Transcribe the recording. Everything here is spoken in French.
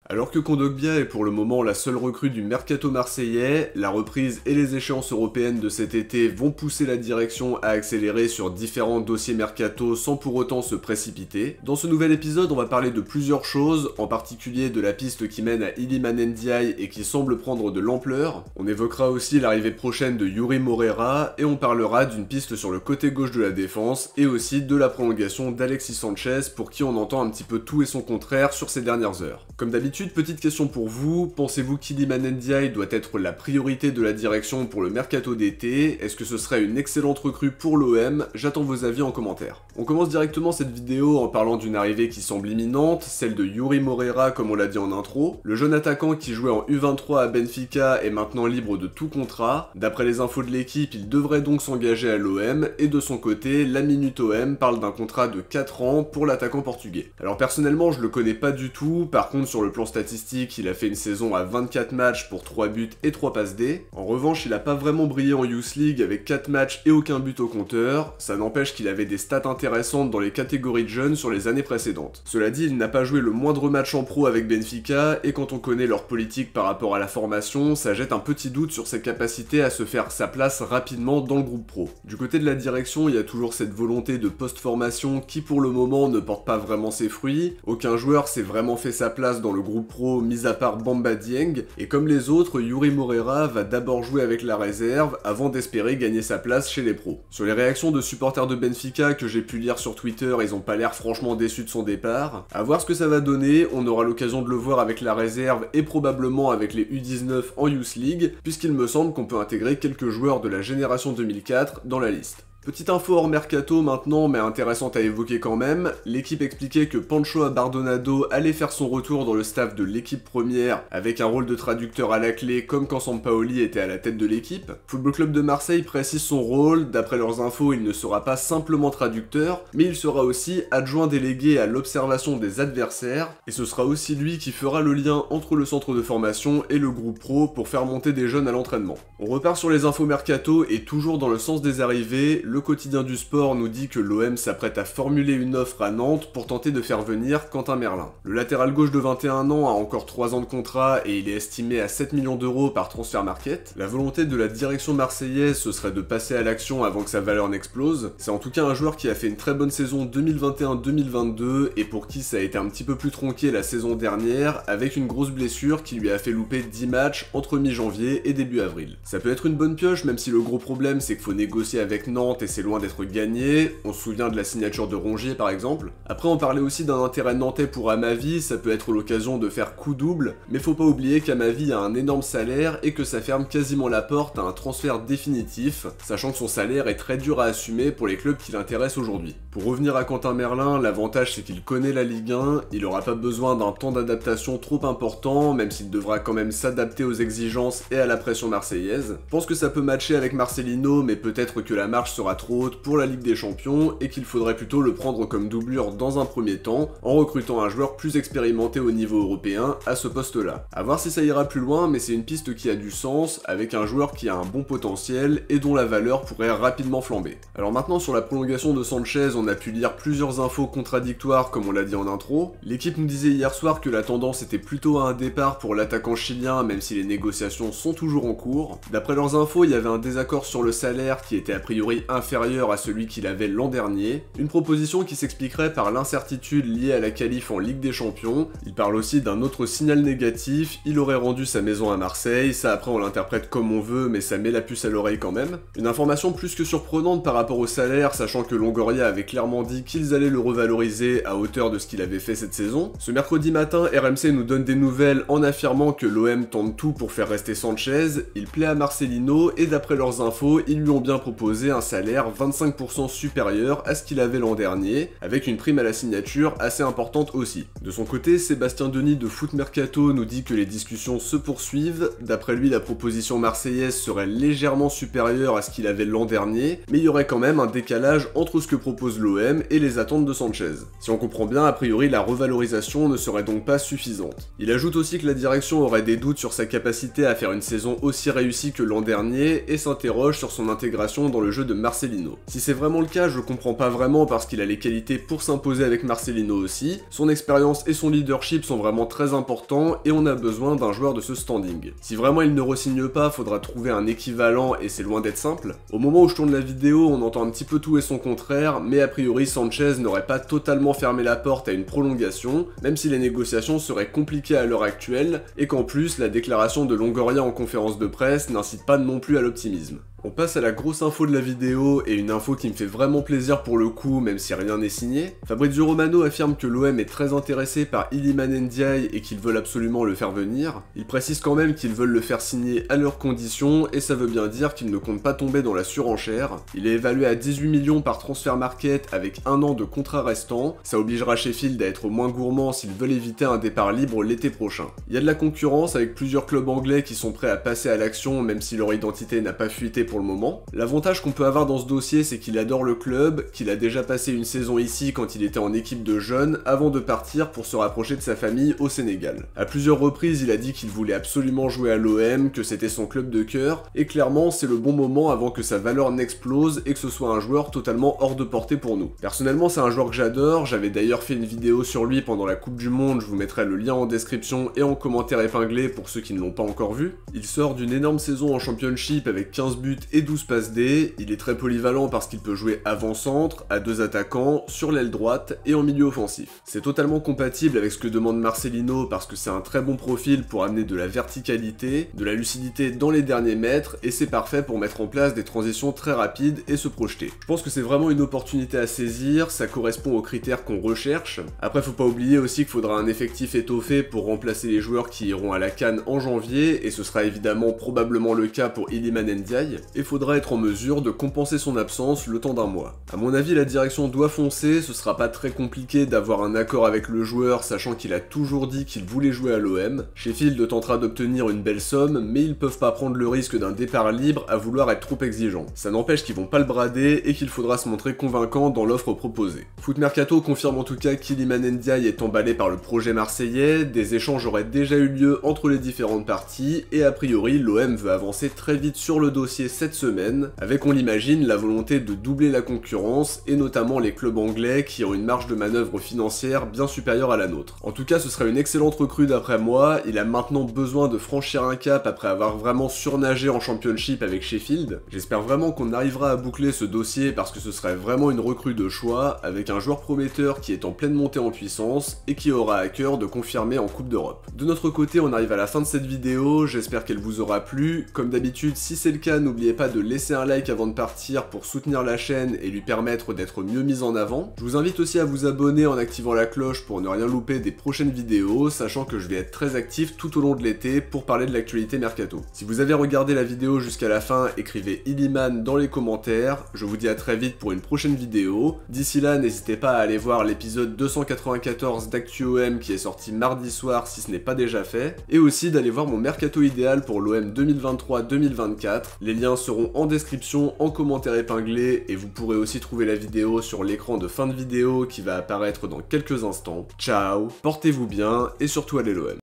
Alors que Kondogbia est pour le moment la seule recrue du mercato marseillais, la reprise et les échéances européennes de cet été vont pousser la direction à accélérer sur différents dossiers mercato sans pour autant se précipiter. Dans ce nouvel épisode, on va parler de plusieurs choses, en particulier de la piste qui mène à Iliman Ndiaye et qui semble prendre de l'ampleur. On évoquera aussi l'arrivée prochaine de Yuri Moreira et on parlera d'une piste sur le côté gauche de la défense et aussi de la prolongation d'Alexis Sanchez pour qui on entend un petit peu tout et son contraire sur ces dernières heures. Comme d'habitude, petite question pour vous, pensez-vous qu'Iliman Ndiaye doit être la priorité de la direction pour le mercato d'été? Est-ce que ce serait une excellente recrue pour l'OM? J'attends vos avis en commentaire. On commence directement cette vidéo en parlant d'une arrivée qui semble imminente, celle de Yuri Moreira comme on l'a dit en intro. Le jeune attaquant qui jouait en U23 à Benfica est maintenant libre de tout contrat. D'après les infos de l'équipe, il devrait donc s'engager à l'OM et de son côté, la Minute OM parle d'un contrat de 4 ans pour l'attaquant portugais. Alors personnellement, je le connais pas du tout, par contre sur le plan statistique, il a fait une saison à 24 matchs pour 3 buts et 3 passes D. En revanche, il a pas vraiment brillé en Youth League avec 4 matchs et aucun but au compteur, ça n'empêche qu'il avait des stats intéressantes dans les catégories de jeunes sur les années précédentes. Cela dit, il n'a pas joué le moindre match en pro avec Benfica, et quand on connaît leur politique par rapport à la formation, ça jette un petit doute sur ses capacités à se faire sa place rapidement dans le groupe pro. Du côté de la direction, il y a toujours cette volonté de post-formation qui pour le moment ne porte pas vraiment ses fruits, aucun joueur s'est vraiment fait sa place dans le groupe pro mis à part Bamba Dieng, et comme les autres, Yuri Moreira va d'abord jouer avec la réserve avant d'espérer gagner sa place chez les pros. Sur les réactions de supporters de Benfica que j'ai pu lire sur Twitter, ils ont pas l'air franchement déçus de son départ. À voir ce que ça va donner, on aura l'occasion de le voir avec la réserve et probablement avec les U19 en Youth League, puisqu'il me semble qu'on peut intégrer quelques joueurs de la génération 2004 dans la liste. Petite info hors mercato maintenant, mais intéressante à évoquer quand même, l'équipe expliquait que Pancho Abardonado allait faire son retour dans le staff de l'équipe première avec un rôle de traducteur à la clé comme quand Sampaoli était à la tête de l'équipe. Football Club de Marseille précise son rôle, d'après leurs infos il ne sera pas simplement traducteur, mais il sera aussi adjoint délégué à l'observation des adversaires, et ce sera aussi lui qui fera le lien entre le centre de formation et le groupe pro pour faire monter des jeunes à l'entraînement. On repart sur les infos mercato et toujours dans le sens des arrivées, le quotidien du sport nous dit que l'OM s'apprête à formuler une offre à Nantes pour tenter de faire venir Quentin Merlin. Le latéral gauche de 21 ans a encore 3 ans de contrat et il est estimé à 7 millions d'euros par Transfer Market. La volonté de la direction marseillaise ce serait de passer à l'action avant que sa valeur n'explose. C'est en tout cas un joueur qui a fait une très bonne saison 2021-2022 et pour qui ça a été un petit peu plus tronqué la saison dernière avec une grosse blessure qui lui a fait louper 10 matchs entre mi-janvier et début avril. Ça peut être une bonne pioche même si le gros problème c'est qu'il faut négocier avec Nantes et c'est loin d'être gagné, on se souvient de la signature de Rongier par exemple. Après on parlait aussi d'un intérêt nantais pour Amavi, ça peut être l'occasion de faire coup double, mais faut pas oublier qu'Amavi a un énorme salaire et que ça ferme quasiment la porte à un transfert définitif, sachant que son salaire est très dur à assumer pour les clubs qui l'intéressent aujourd'hui. Pour revenir à Quentin Merlin, l'avantage c'est qu'il connaît la Ligue 1, il aura pas besoin d'un temps d'adaptation trop important, même s'il devra quand même s'adapter aux exigences et à la pression marseillaise. Je pense que ça peut matcher avec Marcelino, mais peut-être que la marche sera trop haute pour la Ligue des Champions et qu'il faudrait plutôt le prendre comme doublure dans un premier temps en recrutant un joueur plus expérimenté au niveau européen à ce poste-là. A voir si ça ira plus loin, mais c'est une piste qui a du sens avec un joueur qui a un bon potentiel et dont la valeur pourrait rapidement flamber. Alors maintenant sur la prolongation de Sanchez, on a pu lire plusieurs infos contradictoires comme on l'a dit en intro. L'équipe nous disait hier soir que la tendance était plutôt à un départ pour l'attaquant chilien même si les négociations sont toujours en cours. D'après leurs infos, il y avait un désaccord sur le salaire qui était a priori inférieur à celui qu'il avait l'an dernier, une proposition qui s'expliquerait par l'incertitude liée à la qualif en Ligue des Champions. Il parle aussi d'un autre signal négatif, il aurait rendu sa maison à Marseille, ça après on l'interprète comme on veut mais ça met la puce à l'oreille quand même. Une information plus que surprenante par rapport au salaire, sachant que Longoria avait clairement dit qu'ils allaient le revaloriser à hauteur de ce qu'il avait fait cette saison. Ce mercredi matin, RMC nous donne des nouvelles en affirmant que l'OM tente tout pour faire rester Sanchez, il plaît à Marcelino et d'après leurs infos, ils lui ont bien proposé un salaire 25% supérieur à ce qu'il avait l'an dernier, avec une prime à la signature assez importante aussi. De son côté, Sébastien Denis de Foot Mercato nous dit que les discussions se poursuivent, d'après lui la proposition marseillaise serait légèrement supérieure à ce qu'il avait l'an dernier, mais il y aurait quand même un décalage entre ce que propose l'OM et les attentes de Sanchez. Si on comprend bien, a priori la revalorisation ne serait donc pas suffisante. Il ajoute aussi que la direction aurait des doutes sur sa capacité à faire une saison aussi réussie que l'an dernier et s'interroge sur son intégration dans le jeu de Marseille Marcelino. Si c'est vraiment le cas, je comprends pas vraiment parce qu'il a les qualités pour s'imposer avec Marcelino aussi, son expérience et son leadership sont vraiment très importants et on a besoin d'un joueur de ce standing. Si vraiment il ne re-signe pas, faudra trouver un équivalent et c'est loin d'être simple. Au moment où je tourne la vidéo, on entend un petit peu tout et son contraire, mais a priori Sanchez n'aurait pas totalement fermé la porte à une prolongation, même si les négociations seraient compliquées à l'heure actuelle, et qu'en plus la déclaration de Longoria en conférence de presse n'incite pas non plus à l'optimisme. On passe à la grosse info de la vidéo, et une info qui me fait vraiment plaisir pour le coup, même si rien n'est signé. Fabrizio Romano affirme que l'OM est très intéressé par Iliman Ndiaye et qu'ils veulent absolument le faire venir. Il précise quand même qu'ils veulent le faire signer à leurs conditions, et ça veut bien dire qu'ils ne comptent pas tomber dans la surenchère. Il est évalué à 18 millions par transfert market avec 1 an de contrat restant. Ça obligera Sheffield à être moins gourmand s'ils veulent éviter un départ libre l'été prochain. Il y a de la concurrence avec plusieurs clubs anglais qui sont prêts à passer à l'action même si leur identité n'a pas fuité pour le moment. L'avantage qu'on peut avoir dans ce dossier, c'est qu'il adore le club, qu'il a déjà passé une saison ici quand il était en équipe de jeunes, avant de partir pour se rapprocher de sa famille au Sénégal. À plusieurs reprises, il a dit qu'il voulait absolument jouer à l'OM, que c'était son club de cœur, et clairement, c'est le bon moment avant que sa valeur n'explose et que ce soit un joueur totalement hors de portée pour nous. Personnellement, c'est un joueur que j'adore, j'avais d'ailleurs fait une vidéo sur lui pendant la Coupe du Monde, je vous mettrai le lien en description et en commentaire épinglé pour ceux qui ne l'ont pas encore vu. Il sort d'une énorme saison en Championship avec 15 buts et 12 passes D, il est très polyvalent parce qu'il peut jouer avant-centre, à 2 attaquants, sur l'aile droite et en milieu offensif. C'est totalement compatible avec ce que demande Marcelino parce que c'est un très bon profil pour amener de la verticalité, de la lucidité dans les derniers mètres et c'est parfait pour mettre en place des transitions très rapides et se projeter. Je pense que c'est vraiment une opportunité à saisir, ça correspond aux critères qu'on recherche. Après faut pas oublier aussi qu'il faudra un effectif étoffé pour remplacer les joueurs qui iront à la CAN en janvier et ce sera évidemment probablement le cas pour Iliman Ndiaye. Et faudra être en mesure de compenser son absence le temps d'un mois. À mon avis, la direction doit foncer, ce sera pas très compliqué d'avoir un accord avec le joueur, sachant qu'il a toujours dit qu'il voulait jouer à l'OM. Sheffield tentera d'obtenir une belle somme, mais ils peuvent pas prendre le risque d'un départ libre à vouloir être trop exigeant. Ça n'empêche qu'ils vont pas le brader et qu'il faudra se montrer convaincant dans l'offre proposée. Foot Mercato confirme en tout cas qu'Iliman Ndiaye est emballé par le projet marseillais, des échanges auraient déjà eu lieu entre les différentes parties, et a priori l'OM veut avancer très vite sur le dossier cette semaine, avec on l'imagine la volonté de doubler la concurrence et notamment les clubs anglais qui ont une marge de manœuvre financière bien supérieure à la nôtre. En tout cas ce serait une excellente recrue d'après moi, il a maintenant besoin de franchir un cap après avoir vraiment surnagé en Championship avec Sheffield. J'espère vraiment qu'on arrivera à boucler ce dossier parce que ce serait vraiment une recrue de choix avec un joueur prometteur qui est en pleine montée en puissance et qui aura à cœur de confirmer en Coupe d'Europe. De notre côté on arrive à la fin de cette vidéo, j'espère qu'elle vous aura plu. Comme d'habitude si c'est le cas n'oubliez pas de laisser un like avant de partir pour soutenir la chaîne et lui permettre d'être mieux mise en avant. Je vous invite aussi à vous abonner en activant la cloche pour ne rien louper des prochaines vidéos, sachant que je vais être très actif tout au long de l'été pour parler de l'actualité mercato. Si vous avez regardé la vidéo jusqu'à la fin, écrivez Iliman dans les commentaires. Je vous dis à très vite pour une prochaine vidéo. D'ici là, n'hésitez pas à aller voir l'épisode 294 d'ActuOM qui est sorti mardi soir si ce n'est pas déjà fait, et aussi d'aller voir mon mercato idéal pour l'OM 2023-2024. Les liens seront en description, en commentaire épinglé, et vous pourrez aussi trouver la vidéo sur l'écran de fin de vidéo qui va apparaître dans quelques instants. Ciao, portez-vous bien, et surtout allez l'OM.